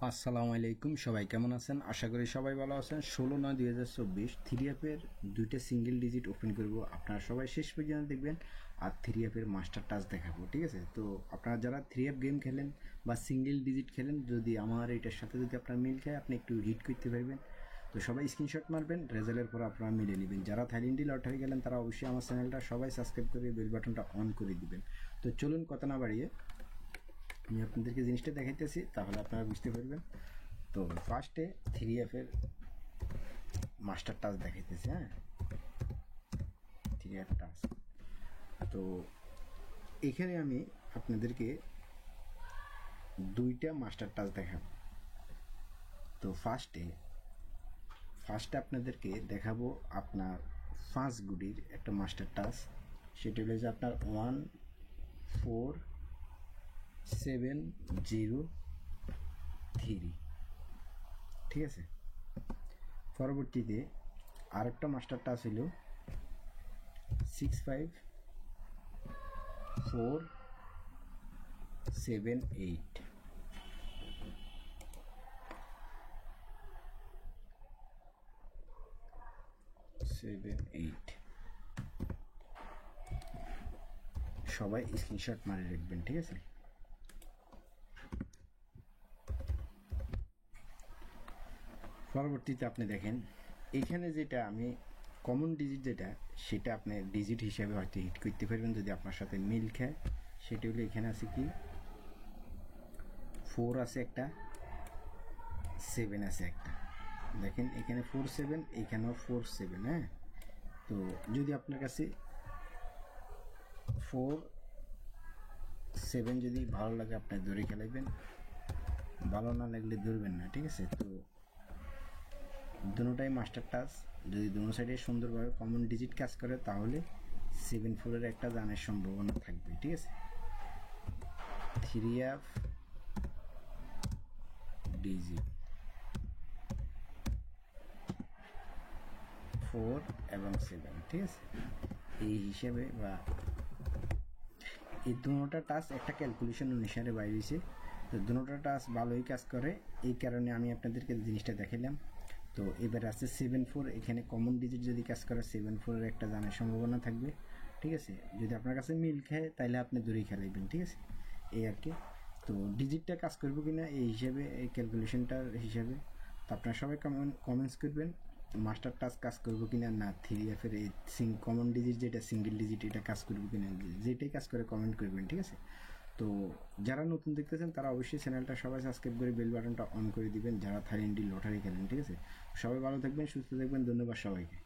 আসসালামু আলাইকুম, সবাই কেমন আছেন? আশা করি সবাই ভালো আছেন। 16/9/2024 থ্রি অ্যাপের দুইটা সিঙ্গেল ডিজিট ওপেন করব, আপনারা সবাই শেষ পর্যন্ত দেখবেন। আর থ্রি অ্যাপের মাস্টার টাচ দেখাবো, ঠিক আছে? তো আপনারা যারা থ্রি অ্যাপ গেম খেলেন বা সিঙ্গেল ডিজিট খেলেন, যদি আমার এটার সাথে যদি আপনার মিল খায়, আপনি একটু হিট করতে পারবেন। তো সবাই স্ক্রিনশট মারবেন, রেজাল্টের পর আপনারা মিলে নেবেন। যারা থাইল্যান্ডি লটারি গেলেন তারা অবশ্যই আমার চ্যানেলটা সবাই সাবস্ক্রাইব করে বেল বাটনটা অন করে দিবেন। তো চলুন কথা না বাড়িয়ে আমি আপনাদেরকে জিনিসটা দেখাইতেছি, তাহলে আপনারা বুঝতে পারবেন। তো ফার্স্টে থ্রি এফের মাস্টার টাচ দেখাইতেছি। হ্যাঁ, থ্রি এফ টাচ। তো এখানে আমি আপনাদেরকে দুইটা মাস্টার টাচ দেখাবো। তো ফার্স্টে আপনাদেরকে দেখাবো আপনার 5 গুটির একটা মাস্টার টাচ। সেটা হলো যে আপনার 1470 ঠিক আছে। পরবর্তীতে আরেকটা মাস্টার টাচ হলো 65478 সবাই স্ক্রিনশট মারে রাখবেন, ঠিক আছে? পরবর্তীতে আপনি দেখেন এখানে যেটা আমি কমন ডিজিট যেটা, সেটা আপনি ডিজিট হিসাবে হয়তো হিট করতে পারবেন যদি আপনার সাথে মিল খায়। সেটা হলো এখানে আছে কি 4 আছে একটা, 7 আছে একটা। দেখেন এখানে 47, এখানেও 47। হ্যাঁ, তো যদি আপনার কাছে 4-7 যদি ভালো লাগে আপনি ধরে খেলাইবেন, ভালো না লাগলে ধরবেন না, ঠিক আছে? তো দুটোটাই মাস্টার টাচ। যদি দুটো সাইডে সুন্দরভাবে কমন ডিজিট কাজ করে তাহলে 7-4 একটা জানার সম্ভাবনা থাকবে, ঠিক আছে? থ্রি অ্যাপ ডিজিট 4 এবং 7, ঠিক আছে? এই হিসেবে বা এই দুটোটা টাচ একটা ক্যালকুলেশন অনুসারে বাইরেছে। তো দুটোটা টাচ ভালোই কাজ করে, এই কারণে আমি আপনাদেরকে জিনিসটা দেখালাম। তো এবার আছে 7-4, এখানে কমন ডিজিট যদি কাজ করে 7-4 একটা জানার সম্ভাবনা থাকবে, ঠিক আছে? যদি আপনার কাছে মিল খায় তাহলে আপনি দূরেই খেলাইবেন, ঠিক আছে? এই আর কি। তো ডিজিটটা কাজ করবো কিনা এই হিসাবে, এই ক্যালকুলেশনটার হিসাবে তো আপনারা সবাই কমেন্টস করবেন মাস্টার টাচ কাজ করবো কিনা, না থ্রি এফের এই কমন ডিজিট যেটা সিঙ্গেল ডিজিট এটা কাজ করবো কিনা, যেটাই কাজ করে কমেন্ট করবেন, ঠিক আছে? তো যারা নতুন দেখতেছেন তারা অবশ্যই চ্যানেলটা সবাই সাবস্ক্রাইব করে বেল বাটনটা অন করে দিবেন, যারা থাইল্যান্ডি লটারি খেলেন, ঠিক আছে? সবাই ভালো থাকবেন, সুস্থ থাকবেন, ধন্যবাদ সবাইকে।